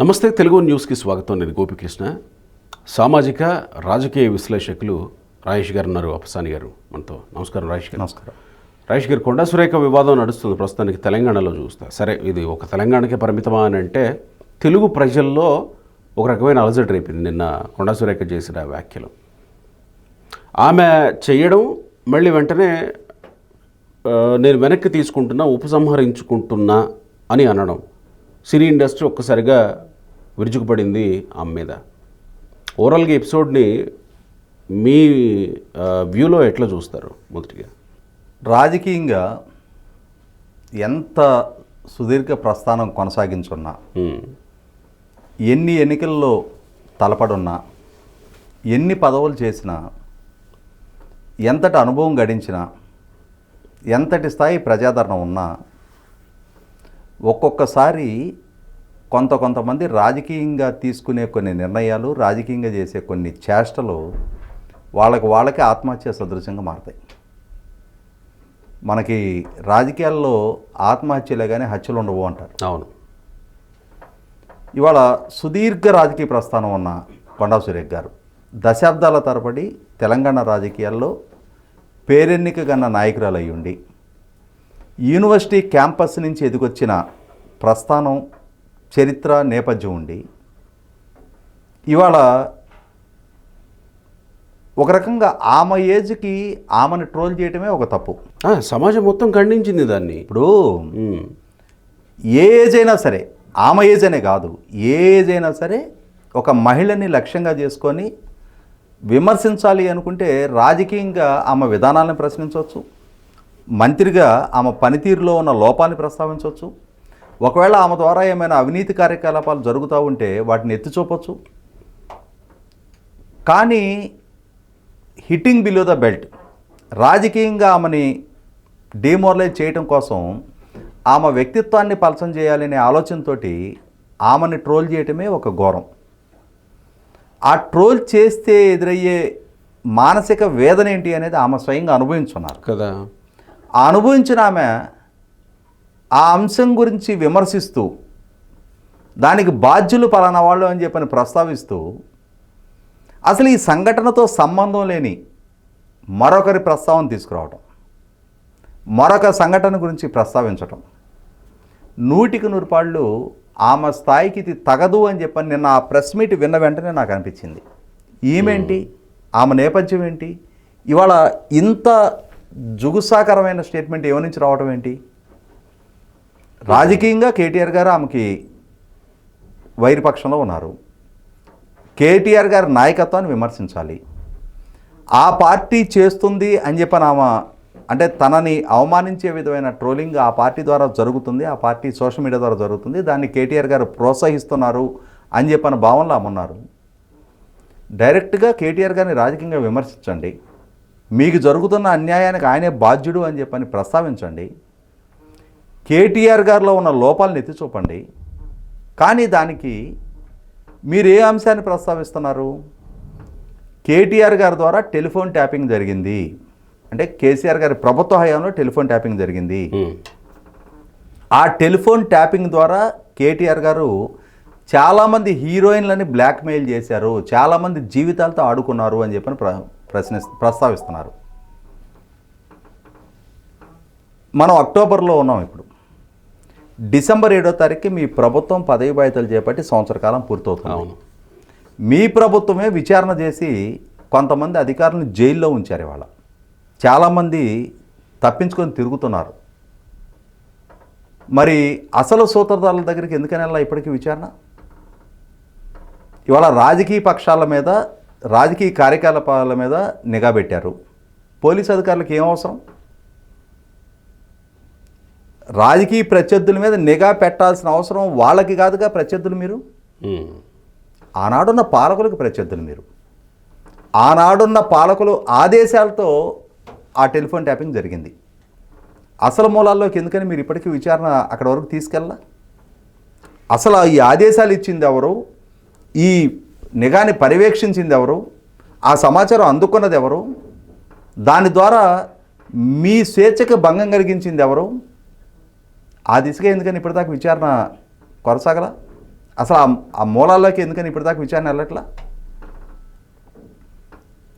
నమస్తే, తెలుగు న్యూస్కి స్వాగతం. నేను గోపికృష్ణ. సామాజిక రాజకీయ విశ్లేషకులు రాజేష్ గారు ఉన్నారు, అప్పసాని గారు మనతో. నమస్కారం రాజేష్ గారు. నమస్కారం. రాజేష్ గారు, కొండా సురేఖ వివాదం నడుస్తుంది ప్రస్తుతానికి తెలంగాణలో. చూస్తా సరే, ఇది ఒక తెలంగాణకే పరిమితమా అని అంటే తెలుగు ప్రజల్లో ఒక రకమైన అలజడి రేపింది నిన్న కొండా సురేఖ చేసిన వ్యాఖ్యలు. ఆమె చేయడం మళ్ళీ వెంటనే నేను వెనక్కి తీసుకుంటున్నా, ఉపసంహరించుకుంటున్నా అని అనడం, సినీ ఇండస్ట్రీ ఒక్కసారిగా విరుచుకుపడింది ఆమె మీద. ఓవరాల్గా ఎపిసోడ్ని మీ వ్యూలో ఎట్లా చూస్తారు? మొదటిగా రాజకీయంగా ఎంత సుదీర్ఘ ప్రస్థానం కొనసాగించున్నా, ఎన్ని ఎన్నికల్లో తలపడున్నా, ఎన్ని పదవులు చేసినా, ఎంతటి అనుభవం గడించినా, ఎంతటి స్థాయి ప్రజాదరణ ఉన్నా, ఒక్కొక్కసారి కొంతమంది రాజకీయంగా తీసుకునే కొన్ని నిర్ణయాలు, రాజకీయంగా చేసే కొన్ని చేష్టలు వాళ్ళకి ఆత్మహత్య సదృశంగా మారతాయి. మనకి రాజకీయాల్లో ఆత్మహత్యలే కానీ హత్యలు ఉండవు అంటారు. అవును. ఇవాళ సుదీర్ఘ రాజకీయ ప్రస్థానం ఉన్న కొండా సురేఖ గారు దశాబ్దాల తరబడి తెలంగాణ రాజకీయాల్లో పేరెన్నిక గన్న నాయకురాలు అయి ఉండి, యూనివర్సిటీ క్యాంపస్ నుంచి ఎదిగొచ్చిన ప్రస్థానం, చరిత్ర, నేపథ్యం ఉండి, ఇవాళ ఒక రకంగా ఆమె ఏజ్కి ఆమెను ట్రోల్ చేయటమే ఒక తప్పు. సమాజం మొత్తం ఖండించింది దాన్ని. ఇప్పుడు ఏ ఏజ్ అయినా సరే, ఆమె ఏజ్ అనే కాదు, ఏ ఏజ్ అయినా సరే ఒక మహిళని లక్ష్యంగా చేసుకొని విమర్శించాలి అనుకుంటే రాజకీయంగా ఆమె విధానాలను ప్రశ్నించవచ్చు, మంత్రిగా ఆమె పనితీరులో ఉన్న లోపాన్ని ప్రస్తావించవచ్చు, ఒకవేళ ఆమె ద్వారా ఏమైనా అవినీతి కార్యకలాపాలు జరుగుతూ ఉంటే వాటిని ఎత్తి చూపొచ్చు. కానీ హిట్టింగ్ బిలో ద బెల్ట్, రాజకీయంగా ఆమెని డిమోరలైజ్ చేయటం కోసం, ఆమె వ్యక్తిత్వాన్ని పలసం చేయాలనే ఆలోచనతో ఆమెని ట్రోల్ చేయటమే ఒక ఘోరం. ఆ ట్రోల్ చేస్తే ఎదురయ్యే మానసిక వేదన ఏంటి అనేది ఆమె స్వయంగా అనుభవించున్నారు కదా. ఆ అనుభవించిన ఆమె ఆ అంశం గురించి విమర్శిస్తూ, దానికి బాధ్యులు పలానా వాళ్ళు అని చెప్పని ప్రస్తావిస్తూ, అసలు ఈ సంఘటనతో సంబంధం లేని మరొకరి ప్రస్తావన తీసుకురావటం, మరొక సంఘటన గురించి ప్రస్తావించటం, 100కి 100 పాళ్ళు ఆమె స్థాయికి ఇది తగదు అని చెప్పని నిన్న ఆ ప్రెస్ మీట్ విన్న వెంటనే నాకు అనిపించింది. ఈమెంటి, ఆమె నేపథ్యం ఏంటి, ఇవాళ ఇంత జుగుసాకరమైన స్టేట్మెంట్ ఎవరి నుంచి రావటం ఏంటి? రాజకీయంగా కేటీఆర్ గారు ఆమెకి వైరుపక్షంలో ఉన్నారు. కేటీఆర్ గారి నాయకత్వాన్ని విమర్శించాలి. ఆ పార్టీ చేస్తుంది అని చెప్పని ఆమె అంటే తనని అవమానించే విధమైన ట్రోలింగ్ ఆ పార్టీ ద్వారా జరుగుతుంది, ఆ పార్టీ సోషల్ మీడియా ద్వారా జరుగుతుంది, దాన్ని కేటీఆర్ గారు ప్రోత్సహిస్తున్నారు అని చెప్పని భావనలో ఆమె ఉన్నారు. డైరెక్ట్గా కేటీఆర్ గారిని రాజకీయంగా విమర్శించండి, మీకు జరుగుతున్న అన్యాయానికి ఆయనే బాధ్యుడు అని చెప్పని ప్రస్తావించండి, కేటీఆర్ గారిలో ఉన్న లోపాలను ఎత్తి చూపండి. కానీ దానికి మీరు ఏ అంశాన్ని ప్రస్తావిస్తున్నారు? కేటీఆర్ గారి ద్వారా టెలిఫోన్ ట్యాపింగ్ జరిగింది అంటే కేసీఆర్ గారి ప్రభుత్వ హయాంలో టెలిఫోన్ ట్యాపింగ్ జరిగింది. ఆ టెలిఫోన్ ట్యాపింగ్ ద్వారా కేటీఆర్ గారు చాలామంది హీరోయిన్లని బ్లాక్మెయిల్ చేశారు, చాలామంది జీవితాలతో ఆడుకున్నారు అని చెప్పని ప్రస్తావిస్తున్నారు. మనం అక్టోబర్లో ఉన్నాం. ఇప్పుడు డిసెంబర్ 7వ తారీఖుకి మీ ప్రభుత్వం పదవి బాధ్యతలు చేపట్టి సంవత్సర కాలం పూర్తవుతుంది. మీ ప్రభుత్వమే విచారణ చేసి కొంతమంది అధికారులను జైల్లో ఉంచారు. ఇవాళ చాలామంది తప్పించుకొని తిరుగుతున్నారు. మరి అసలు సూత్రధారుల దగ్గరికి ఎందుకని వెళ్ళా ఇప్పటికీ విచారణ? ఇవాళ రాజకీయ పక్షాల మీద, రాజకీయ కార్యకలాపాల మీద నిఘా పెట్టారు. పోలీసు అధికారులకు ఏం అవసరం? రాజకీయ ప్రత్యర్థుల మీద నిఘా పెట్టాల్సిన అవసరం వాళ్ళకి కాదుగా. ప్రత్యర్థులు మీరు, ఆనాడున్న పాలకులకు ప్రత్యర్థులు మీరు. ఆనాడున్న పాలకులు ఆదేశాలతో ఆ టెలిఫోన్ ట్యాపింగ్ జరిగింది. అసలు మూలాల్లోకి ఎందుకని మీరు ఇప్పటికీ విచారణ అక్కడ వరకు తీసుకెళ్ళా? అసలు ఈ ఆదేశాలు ఇచ్చింది ఎవరు? ఈ నిఘాని పర్యవేక్షించింది ఎవరు? ఆ సమాచారం అందుకున్నది ఎవరు? దాని ద్వారా మీ స్వేచ్ఛకు భంగం కలిగించింది ఎవరు? ఆ దిశగా ఎందుకని ఇప్పటిదాకా విచారణ కొనసాగల? అసలు ఆ మూలాల్లోకి ఎందుకని ఇప్పటిదాకా విచారణ వెళ్ళట్లా?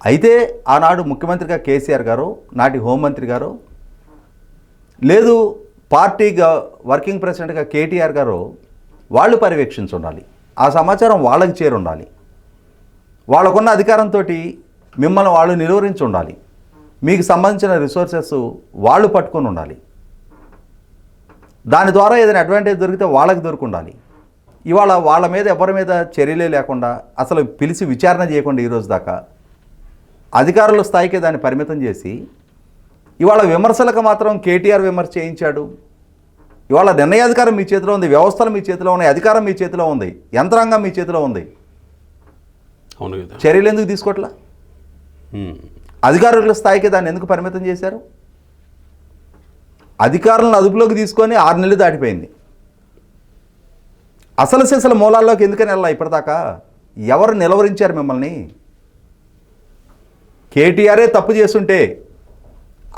అయితే ఆనాడు ముఖ్యమంత్రిగా కేసీఆర్ గారు, నాటి హోంమంత్రి గారు, లేదు పార్టీగా వర్కింగ్ ప్రెసిడెంట్గా కేటీఆర్ గారు వాళ్ళు పర్యవేక్షించి ఉండాలి. ఆ సమాచారం వాళ్ళకి చేరి ఉండాలి. వాళ్ళకున్న అధికారంతో మిమ్మల్ని వాళ్ళు నిలువరించి ఉండాలి. మీకు సంబంధించిన రిసోర్సెస్ వాళ్ళు పట్టుకొని ఉండాలి. దాని ద్వారా ఏదైనా అడ్వాంటేజ్ దొరికితే వాళ్ళకి దొరుకుండాలి. ఇవాళ వాళ్ళ మీద ఎవరి మీద చర్యలే లేకుండా, అసలు పిలిచి విచారణ చేయకుండా ఈరోజు దాకా అధికారుల స్థాయికి దాన్ని పరిమితం చేసి, ఇవాళ విమర్శలకు మాత్రం కేటీఆర్ విమర్శ చేయించాడు. ఇవాళ నిర్ణయాధికారం మీ చేతిలో ఉంది, వ్యవస్థలు మీ చేతిలో ఉన్నాయి, అధికారం మీ చేతిలో ఉంది, యంత్రాంగం మీ చేతిలో ఉంది. అవును కదా. చర్యలు ఎందుకు తీసుకోవట్లా? అధికారుల స్థాయికి దాన్ని ఎందుకు పరిమితం చేశారు? అధికారులను అదుపులోకి తీసుకొని 6 నెలలు దాటిపోయింది. అసలు సిసల మూలాల్లోకి ఎందుకని వెళ్ళా ఇప్పటిదాకా? ఎవరు నిలవరించారు మిమ్మల్ని? కేటీఆరే తప్పు చేస్తుంటే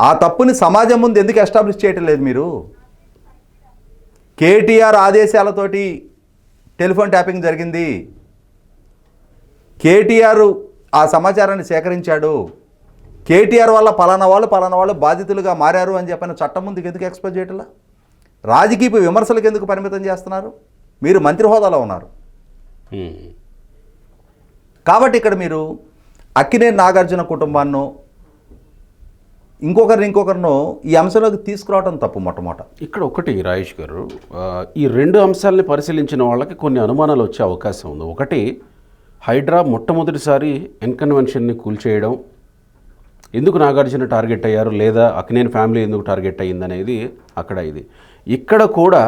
ఆ తప్పుని సమాజం ముందు ఎందుకు ఎస్టాబ్లిష్ చేయటం లేదు మీరు? కేటీఆర్ ఆదేశాలతోటి టెలిఫోన్ ట్యాపింగ్ జరిగింది, కేటీఆర్ ఆ సమాచారాన్ని సేకరించాడు, కేటీఆర్ వల్ల పలానా వాళ్ళు బాధితులుగా మారారు అని చెప్పిన చట్టం ముందుకు ఎందుకు ఎక్స్పోజ్ చేయట్లా? రాజకీయ విమర్శలకు ఎందుకు పరిమితం చేస్తున్నారు? మీరు మంత్రి హోదాలో ఉన్నారు. కాబట్టి ఇక్కడ మీరు అక్కినేని నాగార్జున కుటుంబాన్నో ఇంకొకరినో ఈ అంశంలోకి తీసుకురావడం తప్పు. మొట్టమొదట ఇక్కడ ఒకటి రాజేష్ గారు, ఈ 2 అంశాలని పరిశీలించిన వాళ్ళకి కొన్ని అనుమానాలు వచ్చే అవకాశం ఉంది. ఒకటి, హైడ్రా మొట్టమొదటిసారి ఎన్కన్వెన్షన్ని కూల్చేయడం ఎందుకు నాగార్జున టార్గెట్ అయ్యారు, లేదా అక్కినేని ఫ్యామిలీ ఎందుకు టార్గెట్ అయ్యిందనేది అక్కడ. ఇది ఇక్కడ కూడా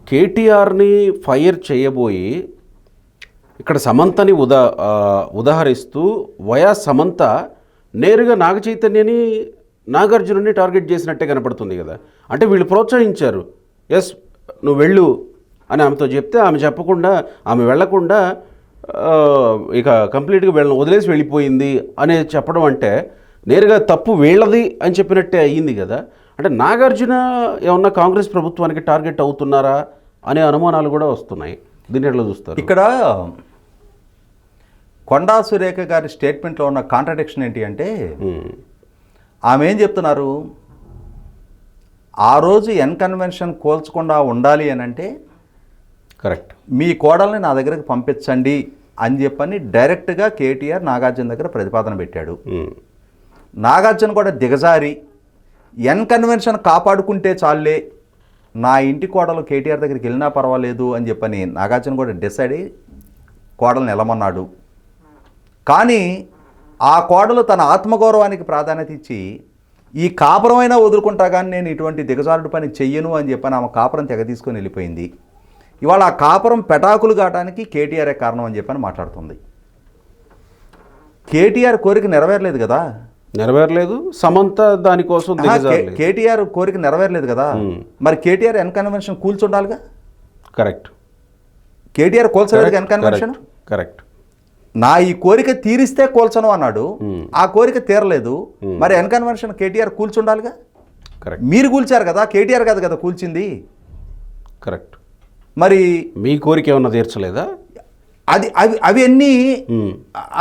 కేటీఆర్ని ఫైర్ చేయబోయి ఇక్కడ సమంతని ఉదాహరిస్తూ వయా సమంత నేరుగా నాగ చైతన్యని నాగార్జునని టార్గెట్ చేసినట్టే కనపడుతుంది కదా. అంటే వీళ్ళు ప్రోత్సహించారు, ఎస్ నువ్వు వెళ్ళు అని ఆమెతో చెప్తే ఆమె చెప్పకుండా, ఆమె వెళ్లకుండా ఇక కంప్లీట్గా వీళ్ళని వదిలేసి వెళ్ళిపోయింది అనేది చెప్పడం అంటే నేరుగా తప్పు వీళ్ళది అని చెప్పినట్టే అయ్యింది కదా. అంటే నాగార్జున ఏమన్నా కాంగ్రెస్ ప్రభుత్వానికి టార్గెట్ అవుతున్నారా అనే అనుమానాలు కూడా వస్తున్నాయి. దీన్ని ఎట్లా చూస్తారు? ఇక్కడ కొండా సురేఖ గారి స్టేట్మెంట్లో ఉన్న కాంట్రడిక్షన్ ఏంటి అంటే, ఆమె ఏం చెప్తున్నారు, ఆ రోజు ఎన్కన్వెన్షన్ కోల్చకుండా ఉండాలి అని అంటే కరెక్ట్, మీ కోడల్ని నా దగ్గరకు పంపించండి అని చెప్పని డైరెక్ట్గా కేటీఆర్ నాగార్జున దగ్గర ప్రతిపాదన పెట్టాడు. నాగార్జున కూడా దిగజారి ఎన్కన్వెన్షన్ కాపాడుకుంటే చాలే, నా ఇంటి కోడలు కేటీఆర్ దగ్గరికి వెళ్ళినా పర్వాలేదు అని చెప్పని నాగార్జున కూడా డిసైడ్ అయ్యి కోడల్ని వెళ్ళమన్నాడు. కానీ ఆ కోడలు తన ఆత్మగౌరవానికి ప్రాధాన్యత ఇచ్చి ఈ కాపురమైనా వదులుకుంటా కానీ నేను ఇటువంటి దిగజారుడు పని చెయ్యను అని చెప్పని ఆమె కాపురం తెగ తీసుకొని వెళ్ళిపోయింది. ఇవాళ ఆ కాపురం పెటాకులు కావడానికి కేటీఆరే కారణం అని చెప్పని మాట్లాడుతుంది. కేటీఆర్ కోరిక నెరవేరలేదు కదా, నెరవేరలేదు. సమంత దానికోసం కేటీఆర్ కోరిక నెరవేరలేదు కదా, మరి కేటీఆర్ ఎన్కన్వెన్షన్ కూల్చుండాలిగా. కరెక్ట్, కేటీఆర్ కోల్చలేదు ఎన్కన్వెన్షన్. కరెక్ట్, నా ఈ కోరిక తీరిస్తే కోల్చను అన్నాడు, ఆ కోరిక తీరలేదు, మరి ఎన్కన్వెన్షన్ కేటీఆర్ కూల్చుండాలిగా. కరెక్ట్, మీరు కూల్చారు కదా, కేటీఆర్ కాదు కదా కూల్చింది. కరెక్ట్, మరి మీ కోరిక ఏమన్నా తీర్చలేదా? అవి అన్నీ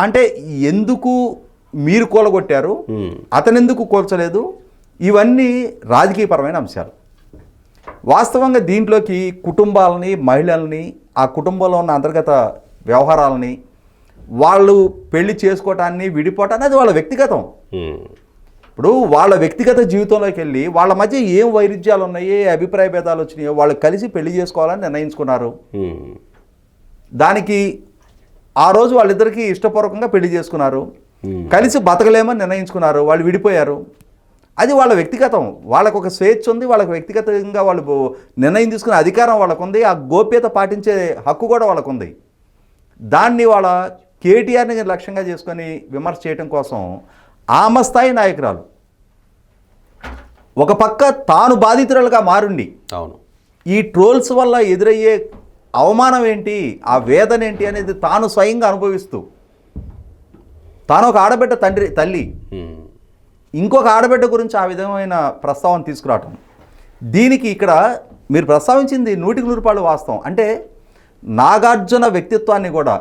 అంటే ఎందుకు మీరు కూలగొట్టారు, అతనెందుకు కూల్చలేదు, ఇవన్నీ రాజకీయపరమైన అంశాలు. వాస్తవంగా దీంట్లోకి కుటుంబాలని, మహిళల్ని, ఆ కుటుంబంలో ఉన్న అంతర్గత వ్యవహారాలని, వాళ్ళు పెళ్లి చేసుకోవటాన్ని, విడిపోవటాన్ని అది వాళ్ళ వ్యక్తిగతం. ఇప్పుడు వాళ్ళ వ్యక్తిగత జీవితంలోకి వెళ్ళి వాళ్ళ మధ్య ఏం వైరుధ్యాలు ఉన్నాయి, ఏ అభిప్రాయ భేదాలు వచ్చినాయో వాళ్ళు కలిసి పెళ్లి చేసుకోవాలని నిర్ణయించుకున్నారు. దానికి ఆ రోజు వాళ్ళిద్దరికీ ఇష్టపూర్వకంగా పెళ్లి చేసుకున్నారు, కలిసి బతకలేమని నిర్ణయించుకున్నారు, వాళ్ళు విడిపోయారు. అది వాళ్ళ వ్యక్తిగతం, వాళ్ళకు ఒక స్వేచ్ఛ ఉంది, వాళ్ళకు వ్యక్తిగతంగా వాళ్ళు నిర్ణయం తీసుకునే అధికారం వాళ్ళకు ఉంది, ఆ గోప్యత పాటించే హక్కు కూడా వాళ్ళకు ఉంది. దాన్ని వాళ్ళ కేటీఆర్ని లక్ష్యంగా చేసుకొని విమర్శ చేయడం కోసం ఆమె స్థాయి నాయకురాలు ఒక పక్క తాను బాధితురాలుగా మారుండి, అవును, ఈ ట్రోల్స్ వల్ల ఎదురయ్యే అవమానం ఏంటి, ఆ వేదన ఏంటి అనేది తాను స్వయంగా అనుభవిస్తూ, తాను ఒక ఆడబిడ్డ తల్లి, ఇంకొక ఆడబిడ్డ గురించి ఆ విధమైన ప్రస్తావన తీసుకురావటం, దీనికి ఇక్కడ మీరు ప్రస్తావించింది 100% వాస్తవం. అంటే నాగార్జున వ్యక్తిత్వాన్ని కూడా,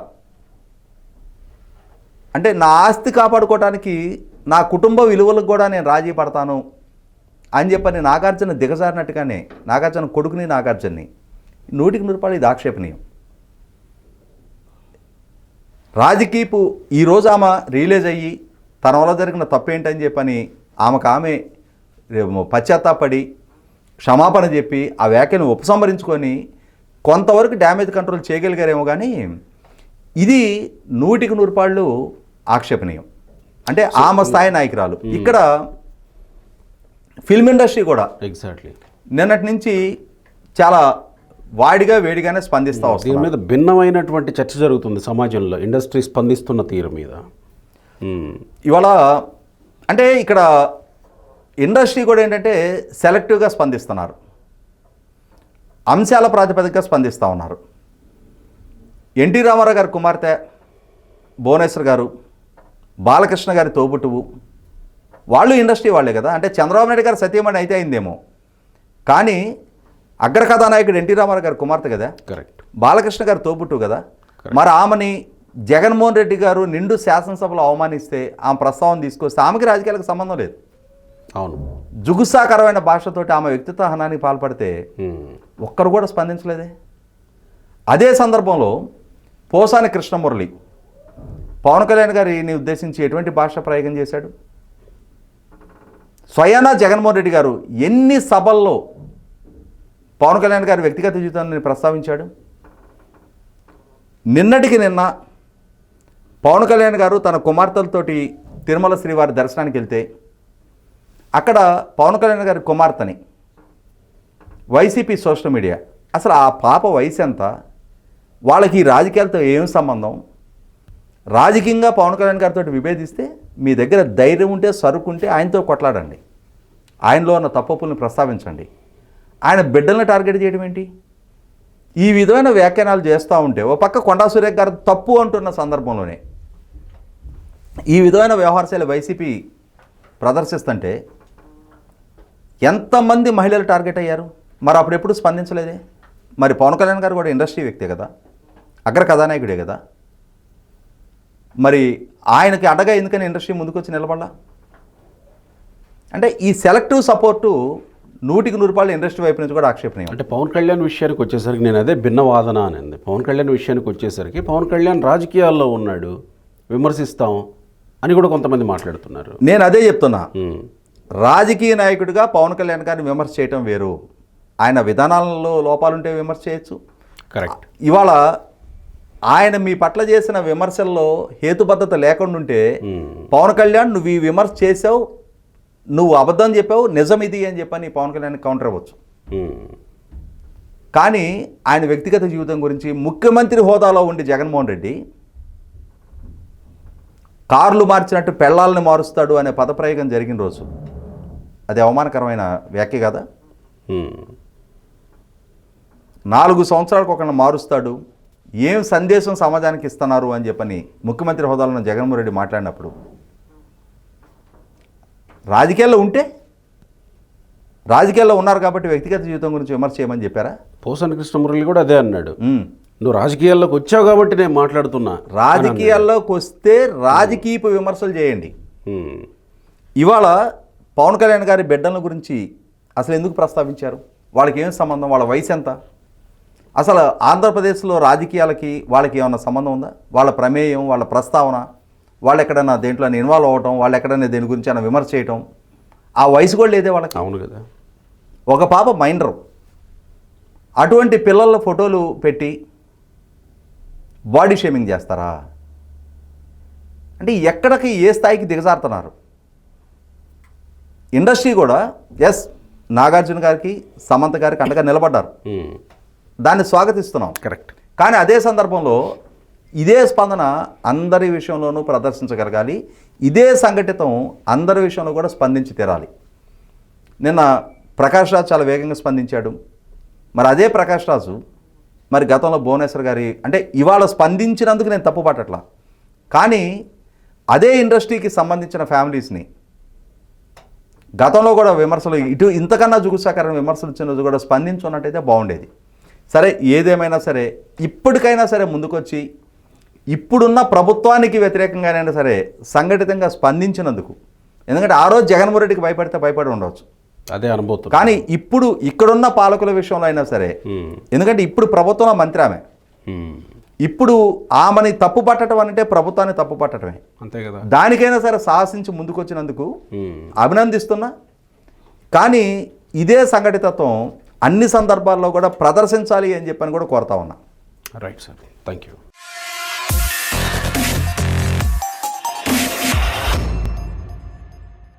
అంటే నా ఆస్తి కాపాడుకోవడానికి నా కుటుంబ విలువలకు కూడా నేను రాజీ పడతాను అని చెప్పని నాగార్జున దిగజారినట్టుగానే నాగార్జున కొడుకుని నాగార్జున్ని 100% ఇది ఆక్షేపణీయం. రాజకీయపు ఈరోజు ఆమె రియలైజ్ అయ్యి తన వల్ల జరిగిన తప్పేంటని చెప్పని ఆమె పశ్చాత్తాపడి క్షమాపణ చెప్పి ఆ వ్యాఖ్యను ఉపసంహరించుకొని కొంతవరకు డ్యామేజ్ కంట్రోల్ చేయగలిగారేమో, కానీ ఇది 100% ఆక్షేపణీయం. అంటే ఆమె స్థాయి నాయకురాలు. ఇక్కడ ఫిల్మ్ ఇండస్ట్రీ కూడా ఎగ్జాక్ట్లీ నిన్నటి నుంచి చాలా వేడిగానే స్పందిస్తూ వస్తుంది. దీని మీద భిన్నమైనటువంటి చర్చ జరుగుతుంది సమాజంలో, ఇండస్ట్రీ స్పందిస్తున్న తీరు మీద. ఇవాళ అంటే ఇక్కడ ఇండస్ట్రీ కూడా ఏంటంటే సెలెక్టివ్గా స్పందిస్తున్నారు, అంశాల ప్రాతిపదికగా స్పందిస్తూ ఉన్నారు. ఎన్టీ రామారావు గారి కుమార్తె భువనేశ్వర్ గారు, బాలకృష్ణ గారి తోబుట్టువు, వాళ్ళు ఇండస్ట్రీ వాళ్ళే కదా. అంటే చంద్రబాబు నాయుడు గారు సత్యమణి అయితే అయిందేమో, కానీ అగ్రకథానాయకుడు ఎన్టీ రామారావు గారి కుమార్తె కదా, కరెక్ట్. బాలకృష్ణ గారు తోబుట్టు కదా. మరి ఆమెని జగన్మోహన్ రెడ్డి గారు నిండు శాసనసభలో అవమానిస్తే, ఆమె ప్రస్తావన తీసుకొస్తే ఆమెకి రాజకీయాలకు సంబంధం లేదు. అవును, జుగుసాకరమైన భాషతోటి ఆమె వ్యక్తిత్వ హనానికి పాల్పడితే ఒక్కరు కూడా స్పందించలేదే. అదే సందర్భంలో పోసాని కృష్ణమురళి పవన్ కళ్యాణ్ గారిని ఉద్దేశించి ఎటువంటి భాష ప్రయోగం చేశాడు? స్వయానా జగన్మోహన్ రెడ్డి గారు ఎన్ని సభల్లో పవన్ కళ్యాణ్ గారి వ్యక్తిగత జీవితాన్ని ప్రస్తావించాడు? నిన్నటికి నిన్న పవన్ కళ్యాణ్ గారు తన కుమార్తెలతోటి తిరుమల శ్రీవారి దర్శనానికి వెళ్తే అక్కడ పవన్ కళ్యాణ్ గారి కుమార్తెని వైసీపీ సోషల్ మీడియా, అసలు ఆ పాప వయసు ఎంత, వాళ్ళకి ఈ రాజకీయాలతో ఏం సంబంధం, రాజకీయంగా పవన్ కళ్యాణ్ గారితో విభేదిస్తే మీ దగ్గర ధైర్యం ఉంటే సరుకుంటే ఆయనతో కొట్లాడండి, ఆయనలో ఉన్న తప్పుల్ని ప్రస్తావించండి, ఆయన బిడ్డలను టార్గెట్ చేయడం ఏంటి? ఈ విధమైన వ్యాఖ్యానాలు చేస్తూ ఉంటే ఓ పక్క కొండా సురేఖ గారు తప్పు అంటున్న సందర్భంలోనే ఈ విధమైన వ్యవహారశైలి వైసీపీ ప్రదర్శిస్తుంటే ఎంతమంది మహిళలు టార్గెట్ అయ్యారు? మరి అప్పుడు ఎప్పుడు స్పందించలేదే. మరి పవన్ కళ్యాణ్ గారు కూడా ఇండస్ట్రీ వ్యక్తే కదా, అగ్ర కథానాయకుడే కదా, మరి ఆయనకి అడగా ఎందుకని ఇండస్ట్రీ ముందుకు వచ్చి నిలబడాల? అంటే ఈ సెలెక్టివ్ సపోర్టు 100% ఇండస్ట్రీ వైపు నుంచి కూడా ఆక్షేపణీయం. అంటే పవన్ కళ్యాణ్ విషయానికి వచ్చేసరికి నేను అదే భిన్న వాదన అనింది. పవన్ కళ్యాణ్ విషయానికి వచ్చేసరికి పవన్ కళ్యాణ్ రాజకీయాల్లో ఉన్నాడు, విమర్శిస్తాం అని కూడా కొంతమంది మాట్లాడుతున్నారు. నేను అదే చెప్తున్నా, రాజకీయ నాయకుడిగా పవన్ కళ్యాణ్ గారిని విమర్శ చేయటం వేరు, ఆయన విధానాలలో లోపాలుంటే విమర్శ చేయొచ్చు. కరెక్ట్. ఇవాళ ఆయన మీ పట్ల చేసిన విమర్శల్లో హేతుబద్ధత లేకుండా ఉంటే పవన్ కళ్యాణ్ నువ్వు ఈ విమర్శ చేసావు, నువ్వు అబద్ధం చెప్పావు, నిజం ఇది అని చెప్పని పవన్ కళ్యాణ్ కౌంటర్ అవ్వచ్చు. కానీ ఆయన వ్యక్తిగత జీవితం గురించి ముఖ్యమంత్రి హోదాలో ఉండి జగన్మోహన్ రెడ్డి కార్లు మార్చినట్టు పెళ్ళాలని మారుస్తాడు అనే పదప్రయోగం జరిగిన రోజు అది అవమానకరమైన వ్యాఖ్య కదా. 4 సంవత్సరాలకు ఒకరిని మారుస్తాడు, ఏం సందేశం సమాజానికి ఇస్తున్నారు అని చెప్పని ముఖ్యమంత్రి హోదాలో ఉన్న జగన్మోహన్ రెడ్డి మాట్లాడినప్పుడు రాజకీయాల్లో ఉంటే, రాజకీయాల్లో ఉన్నారు కాబట్టి వ్యక్తిగత జీవితం గురించి విమర్శ చేయమని చెప్పారా? పోసాని కృష్ణమురళి కూడా అదే అన్నాడు, నువ్వు రాజకీయాల్లోకి వచ్చావు కాబట్టి నేను మాట్లాడుతున్నా. రాజకీయాల్లోకి వస్తే రాజకీయపు విమర్శలు చేయండి. ఇవాళ పవన్ కళ్యాణ్ గారి బిడ్డల గురించి అసలు ఎందుకు ప్రస్తావించారు? వాళ్ళకి ఏం సంబంధం? వాళ్ళ వయసు ఎంత? అసలు ఆంధ్రప్రదేశ్లో రాజకీయాలకి వాళ్ళకి ఏమన్నా సంబంధం ఉందా? వాళ్ళ ప్రమేయం, వాళ్ళ ప్రస్తావన, వాళ్ళు ఎక్కడైనా దేంట్లో ఇన్వాల్వ్ అవ్వటం, వాళ్ళు ఎక్కడైనా దేని గురించి అయినా విమర్శ చేయటం, ఆ వయసు కూడా లేదే వాళ్ళకి. అవును కదా. ఒక పాప మైనర్, అటువంటి పిల్లల ఫోటోలు పెట్టి బాడీ షేమింగ్ చేస్తారా? అంటే ఎక్కడికి ఏ స్థాయికి దిగజారుతున్నారు? ఇండస్ట్రీ కూడా ఎస్ నాగార్జున గారికి, సమంత గారికి అండగా నిలబడ్డారు, దాన్ని స్వాగతిస్తున్నాం. కరెక్ట్. కానీ అదే సందర్భంలో ఇదే స్పందన అందరి విషయంలోనూ ప్రదర్శించగలగాలి, ఇదే సంఘటితం అందరి విషయంలో కూడా స్పందించి తీరాలి. నిన్న ప్రకాష్ రాజ్ చాలా వేగంగా స్పందించాడు. మరి అదే ప్రకాష్ రాజు మరి గతంలో భువనేశ్వర్ గారి, అంటే ఇవాళ స్పందించినందుకు నేను తప్పు పట్టట్లా, కానీ అదే ఇండస్ట్రీకి సంబంధించిన ఫ్యామిలీస్ని గతంలో కూడా విమర్శలు ఇంతకన్నా జుగుసాకరమైన విమర్శలు ఇచ్చిన రోజు కూడా స్పందించున్నట్టయితే బాగుండేది. సరే ఏదేమైనా సరే ఇప్పటికైనా సరే ముందుకొచ్చి ఇప్పుడున్న ప్రభుత్వానికి వ్యతిరేకంగానైనా సరే సంఘటితంగా స్పందించినందుకు, ఎందుకంటే ఆ రోజు జగన్మోహన్ రెడ్డికి భయపడి ఉండవచ్చు, అదే అనుభూతి. కానీ ఇప్పుడు ఇక్కడున్న పాలకుల విషయంలో అయినా సరే, ఎందుకంటే ఇప్పుడు ప్రభుత్వంలో మంత్రి ఆమె, ఇప్పుడు ఆమెని తప్పు పట్టడం అంటే ప్రభుత్వాన్ని తప్పు పట్టడమే, అంతే కదా. దానికైనా సరే సాహసించి ముందుకొచ్చినందుకు అభినందిస్తున్నా. కానీ ఇదే సంఘటితత్వం అన్ని సందర్భాల్లో కూడా ప్రదర్శించాలి అని చెప్పని కూడా కోరుతా ఉన్నా. Right sir, thank you.